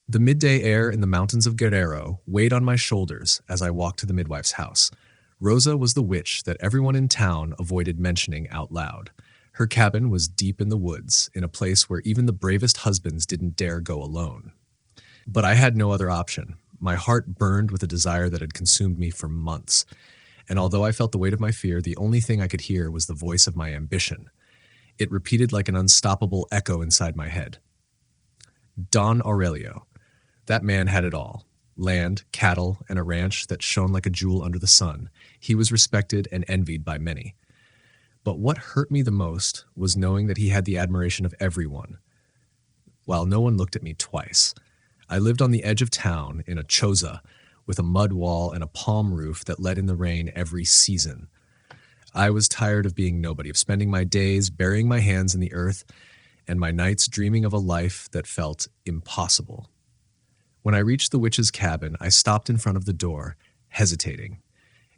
The midday air in the mountains of Guerrero weighed on my shoulders as I walked to the midwife's house. Rosa was the witch that everyone in town avoided mentioning out loud. Her cabin was deep in the woods, in a place where even the bravest husbands didn't dare go alone. But I had no other option. My heart burned with a desire that had consumed me for months. And although I felt the weight of my fear, the only thing I could hear was the voice of my ambition. It repeated like an unstoppable echo inside my head. Don Aurelio. That man had it all. Land, cattle, and a ranch that shone like a jewel under the sun. He was respected and envied by many. But what hurt me the most was knowing that he had the admiration of everyone, while no one looked at me twice. I lived on the edge of town in a choza with a mud wall and a palm roof that let in the rain every season. I was tired of being nobody, of spending my days burying my hands in the earth and my nights dreaming of a life that felt impossible. When I reached the witch's cabin, I stopped in front of the door, hesitating.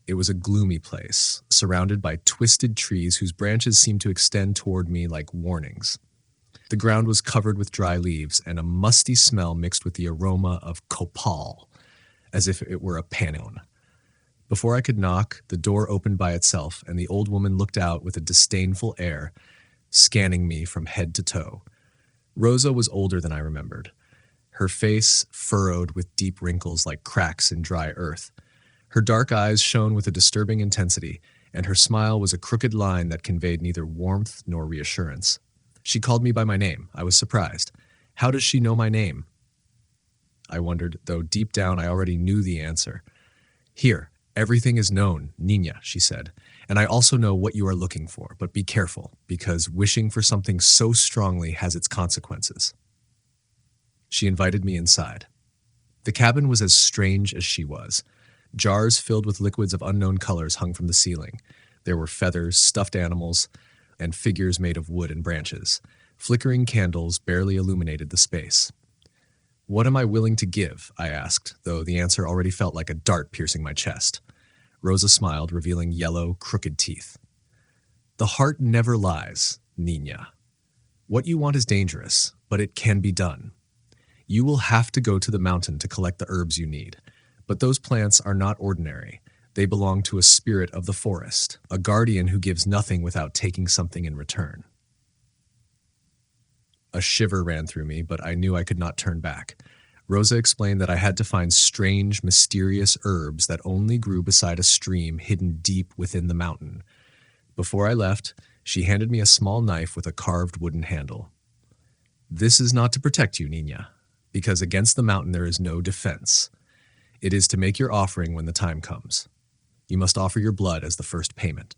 It was a gloomy place, surrounded by twisted trees whose branches seemed to extend toward me like warnings. The ground was covered with dry leaves, and a musty smell mixed with the aroma of copal, as if it were a panon. Before I could knock, the door opened by itself, and the old woman looked out with a disdainful air, scanning me from head to toe. Rosa was older than I remembered, her face furrowed with deep wrinkles like cracks in dry earth. Her dark eyes shone with a disturbing intensity, and her smile was a crooked line that conveyed neither warmth nor reassurance. She called me by my name. I was surprised. How does she know my name? I wondered, though deep down I already knew the answer. Here, everything is known, Nina, she said, and I also know what you are looking for, but be careful, because wishing for something so strongly has its consequences. She invited me inside. The cabin was as strange as she was. Jars filled with liquids of unknown colors hung from the ceiling. There were feathers, stuffed animals, and figures made of wood and branches. Flickering candles barely illuminated the space. What am I willing to give? I asked, though the answer already felt like a dart piercing my chest. Rosa smiled, revealing yellow, crooked teeth. The heart never lies, Nina. What you want is dangerous, but it can be done. You will have to go to the mountain to collect the herbs you need. But those plants are not ordinary. They belong to a spirit of the forest, a guardian who gives nothing without taking something in return. A shiver ran through me, but I knew I could not turn back. Rosa explained that I had to find strange, mysterious herbs that only grew beside a stream hidden deep within the mountain. Before I left, she handed me a small knife with a carved wooden handle. This is not to protect you, Nina, because against the mountain there is no defense. It is to make your offering when the time comes. You must offer your blood as the first payment.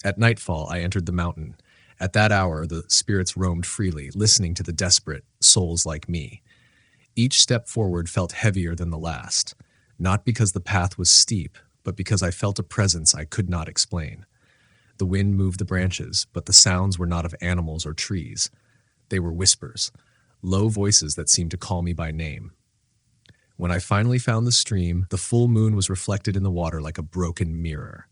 At nightfall, I entered the mountain. At that hour, the spirits roamed freely, listening to the desperate souls like me. Each step forward felt heavier than the last, not because the path was steep, but because I felt a presence I could not explain. The wind moved the branches, but the sounds were not of animals or trees. They were whispers, low voices that seemed to call me by name. When I finally found the stream, the full moon was reflected in the water like a broken mirror.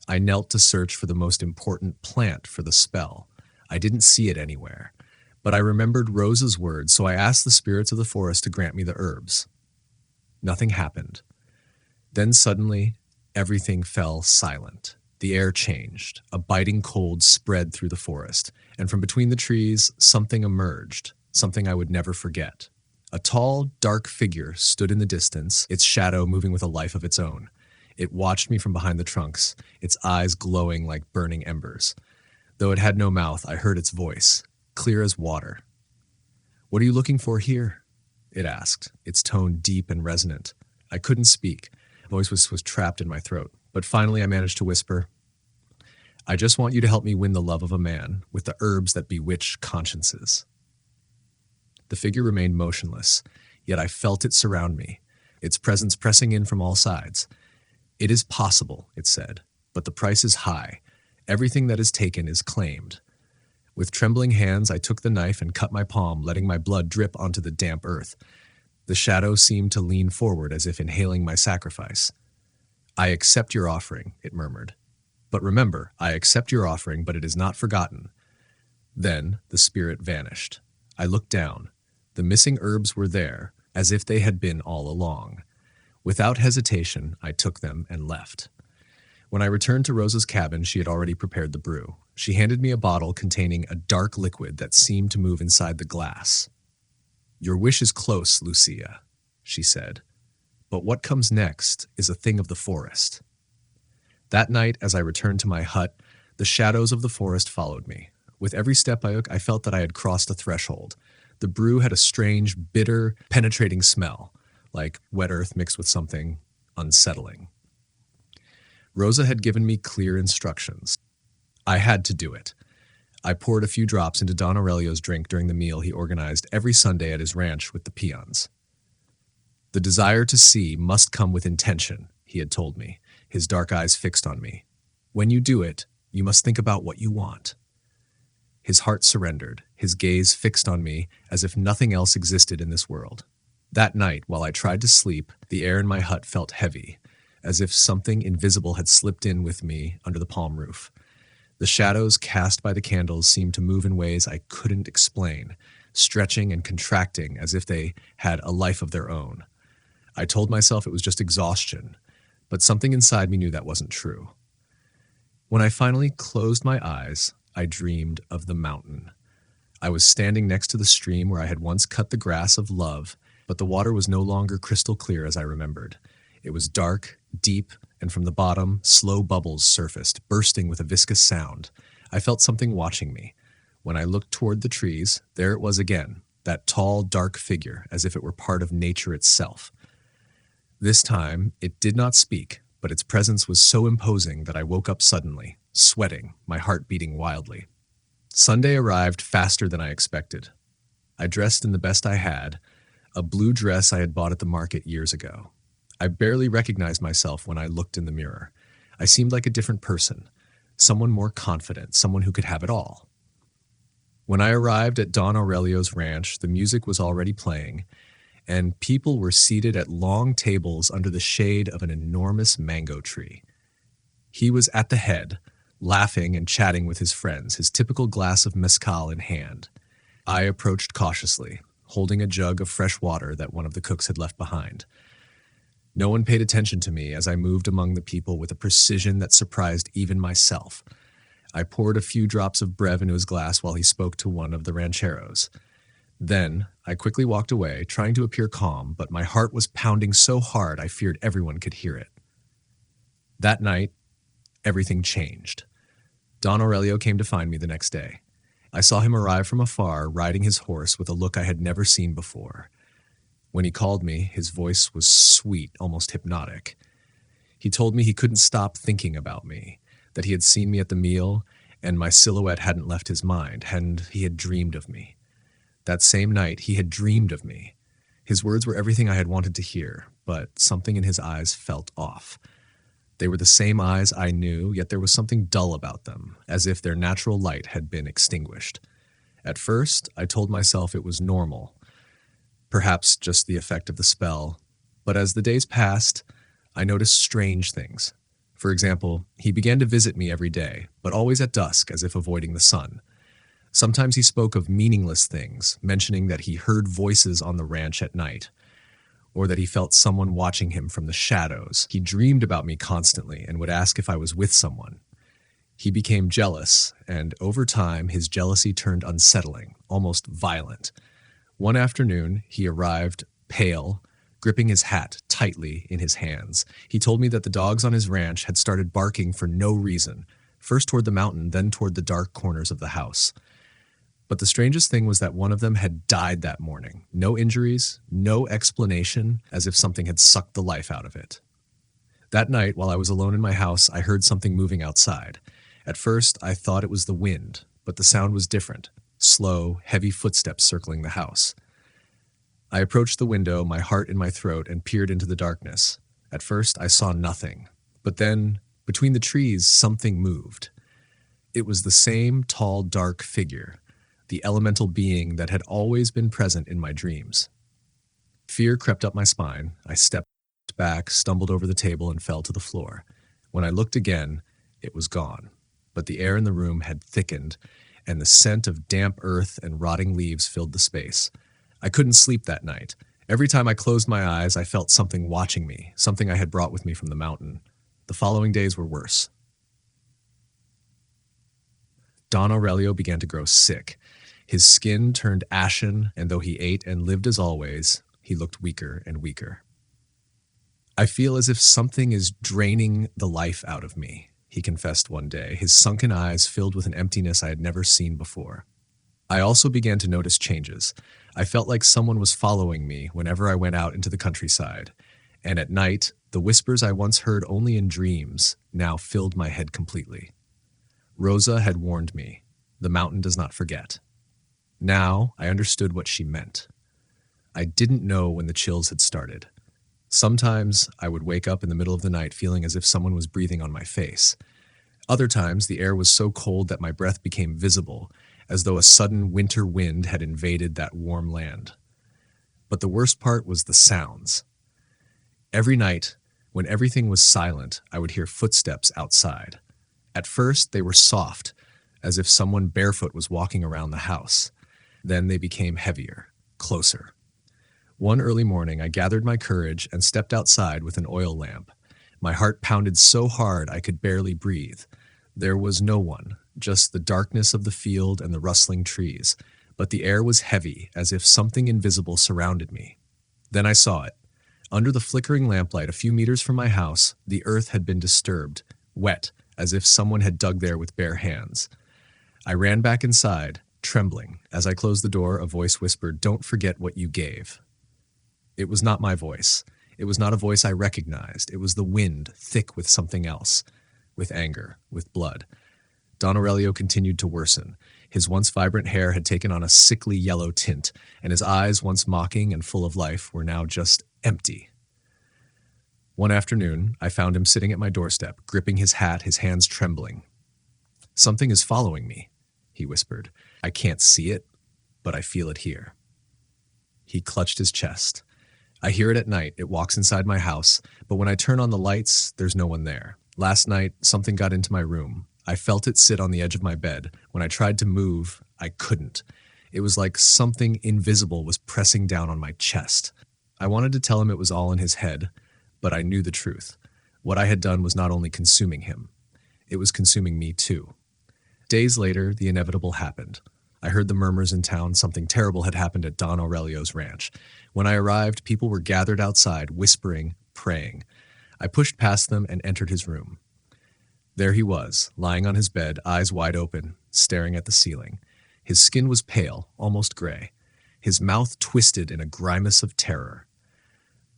I knelt to search for the most important plant for the spell. I didn't see it anywhere, but I remembered Rosa's words, so I asked the spirits of the forest to grant me the herbs. Nothing happened. Then suddenly, everything fell silent. The air changed. A biting cold spread through the forest, and from between the trees, something emerged, something I would never forget. A tall, dark figure stood in the distance, its shadow moving with a life of its own. It watched me from behind the trunks, its eyes glowing like burning embers. Though it had no mouth, I heard its voice, clear as water. "What are you looking for here?" it asked, its tone deep and resonant. I couldn't speak. The voice was trapped in my throat. But finally I managed to whisper, "I just want you to help me win the love of a man with the herbs that bewitch consciences." The figure remained motionless, yet I felt it surround me, its presence pressing in from all sides. "It is possible," it said, "but the price is high. Everything that is taken is claimed." With trembling hands, I took the knife and cut my palm, letting my blood drip onto the damp earth. The shadow seemed to lean forward as if inhaling my sacrifice. "I accept your offering," it murmured. "But remember, I accept your offering, but it is not forgotten." Then the spirit vanished. I looked down. The missing herbs were there, as if they had been all along. Without hesitation, I took them and left. When I returned to Rosa's cabin, she had already prepared the brew. She handed me a bottle containing a dark liquid that seemed to move inside the glass. "Your wish is close, Lucia," she said. "But what comes next is a thing of the forest." That night, as I returned to my hut, the shadows of the forest followed me. With every step I took, I felt that I had crossed a threshold. The brew had a strange, bitter, penetrating smell, like wet earth mixed with something unsettling. Rosa had given me clear instructions. I had to do it. I poured a few drops into Don Aurelio's drink during the meal he organized every Sunday at his ranch with the peons. "The desire to see must come with intention," he had told me, his dark eyes fixed on me. "When you do it, you must think about what you want." His heart surrendered, his gaze fixed on me as if nothing else existed in this world. That night, while I tried to sleep, the air in my hut felt heavy, as if something invisible had slipped in with me under the palm roof. The shadows cast by the candles seemed to move in ways I couldn't explain, stretching and contracting as if they had a life of their own. I told myself it was just exhaustion, but something inside me knew that wasn't true. When I finally closed my eyes, I dreamed of the mountain. I was standing next to the stream where I had once cut the grass of love, but the water was no longer crystal clear as I remembered. It was dark, deep, and from the bottom, slow bubbles surfaced, bursting with a viscous sound. I felt something watching me. When I looked toward the trees, there it was again, that tall, dark figure, as if it were part of nature itself. This time, it did not speak, but its presence was so imposing that I woke up suddenly, sweating, my heart beating wildly. Sunday arrived faster than I expected. I dressed in the best I had, a blue dress I had bought at the market years ago. I barely recognized myself when I looked in the mirror. I seemed like a different person, someone more confident, someone who could have it all. When I arrived at Don Aurelio's ranch, the music was already playing, and people were seated at long tables under the shade of an enormous mango tree. He was at the head, laughing and chatting with his friends, his typical glass of mezcal in hand. I approached cautiously, holding a jug of fresh water that one of the cooks had left behind. No one paid attention to me as I moved among the people with a precision that surprised even myself. I poured a few drops of brev into his glass while he spoke to one of the rancheros. Then, I quickly walked away, trying to appear calm, but my heart was pounding so hard I feared everyone could hear it. That night, everything changed. Don Aurelio came to find me the next day. I saw him arrive from afar, riding his horse with a look I had never seen before. When he called me, his voice was sweet, almost hypnotic. He told me he couldn't stop thinking about me, that he had seen me at the meal, and my silhouette hadn't left his mind, and he had dreamed of me. That same night, he had dreamed of me. His words were everything I had wanted to hear, but something in his eyes felt off. They were the same eyes I knew, yet there was something dull about them, as if their natural light had been extinguished. At first, I told myself it was normal, perhaps just the effect of the spell, but as the days passed, I noticed strange things. For example, he began to visit me every day, but always at dusk, as if avoiding the sun. Sometimes he spoke of meaningless things, mentioning that he heard voices on the ranch at night, or that he felt someone watching him from the shadows. He dreamed about me constantly and would ask if I was with someone. He became jealous, and over time his jealousy turned unsettling, almost violent. One afternoon, he arrived, pale, gripping his hat tightly in his hands. He told me that the dogs on his ranch had started barking for no reason, first toward the mountain, then toward the dark corners of the house. But the strangest thing was that one of them had died that morning. No injuries, no explanation, as if something had sucked the life out of it. That night, while I was alone in my house, I heard something moving outside. At first, I thought it was the wind, but the sound was different. Slow, heavy footsteps circling the house. I approached the window, my heart in my throat, and peered into the darkness. At first, I saw nothing, but then, between the trees, something moved. It was the same tall, dark figure, the elemental being that had always been present in my dreams. Fear crept up my spine. I stepped back, stumbled over the table, and fell to the floor. When I looked again, it was gone, but the air in the room had thickened, and the scent of damp earth and rotting leaves filled the space. I couldn't sleep that night. Every time I closed my eyes, I felt something watching me, something I had brought with me from the mountain. The following days were worse. Don Aurelio began to grow sick. His skin turned ashen, and though he ate and lived as always, he looked weaker and weaker. I feel as if something is draining the life out of me, he confessed one day, his sunken eyes filled with an emptiness I had never seen before. I also began to notice changes. I felt like someone was following me whenever I went out into the countryside, and at night, the whispers I once heard only in dreams now filled my head completely. Rosa had warned me, the mountain does not forget. Now I understood what she meant. I didn't know when the chills had started. Sometimes I would wake up in the middle of the night feeling as if someone was breathing on my face. Other times the air was so cold that my breath became visible, as though a sudden winter wind had invaded that warm land. But the worst part was the sounds. Every night, when everything was silent, I would hear footsteps outside. At first, they were soft, as if someone barefoot was walking around the house. Then they became heavier, closer. One early morning, I gathered my courage and stepped outside with an oil lamp. My heart pounded so hard I could barely breathe. There was no one, just the darkness of the field and the rustling trees, but the air was heavy, as if something invisible surrounded me. Then I saw it. Under the flickering lamplight a few meters from my house, the earth had been disturbed, wet, as if someone had dug there with bare hands. I ran back inside, trembling. As I closed the door, a voice whispered, "Don't forget what you gave." It was not my voice. It was not a voice I recognized. It was the wind, thick with something else, with anger, with blood. Don Aurelio continued to worsen. His once vibrant hair had taken on a sickly yellow tint, and his eyes, once mocking and full of life, were now just empty. One afternoon, I found him sitting at my doorstep, gripping his hat, his hands trembling. "Something is following me," he whispered. "I can't see it, but I feel it here." He clutched his chest. "I hear it at night. It walks inside my house, but when I turn on the lights, there's no one there. Last night, something got into my room. I felt it sit on the edge of my bed. When I tried to move, I couldn't. It was like something invisible was pressing down on my chest." I wanted to tell him it was all in his head, but I knew the truth. What I had done was not only consuming him, it was consuming me too. Days later, the inevitable happened. I heard the murmurs in town something terrible had happened at Don Aurelio's ranch. When I arrived, people were gathered outside, whispering, praying. I pushed past them and entered his room. There he was, lying on his bed, eyes wide open, staring at the ceiling. His skin was pale, almost gray. His mouth twisted in a grimace of terror.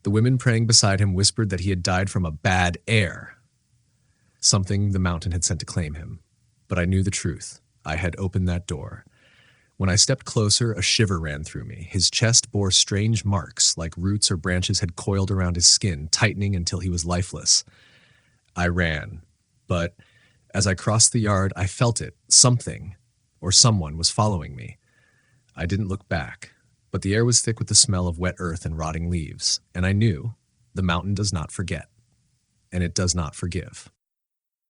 The women praying beside him whispered that he had died from a bad air, something the mountain had sent to claim him. But I knew the truth. I had opened that door. When I stepped closer, a shiver ran through me. His chest bore strange marks, like roots or branches had coiled around his skin, tightening until he was lifeless. I ran, but as I crossed the yard, I felt it. Something, or someone, was following me. I didn't look back, but the air was thick with the smell of wet earth and rotting leaves, and I knew the mountain does not forget, and it does not forgive.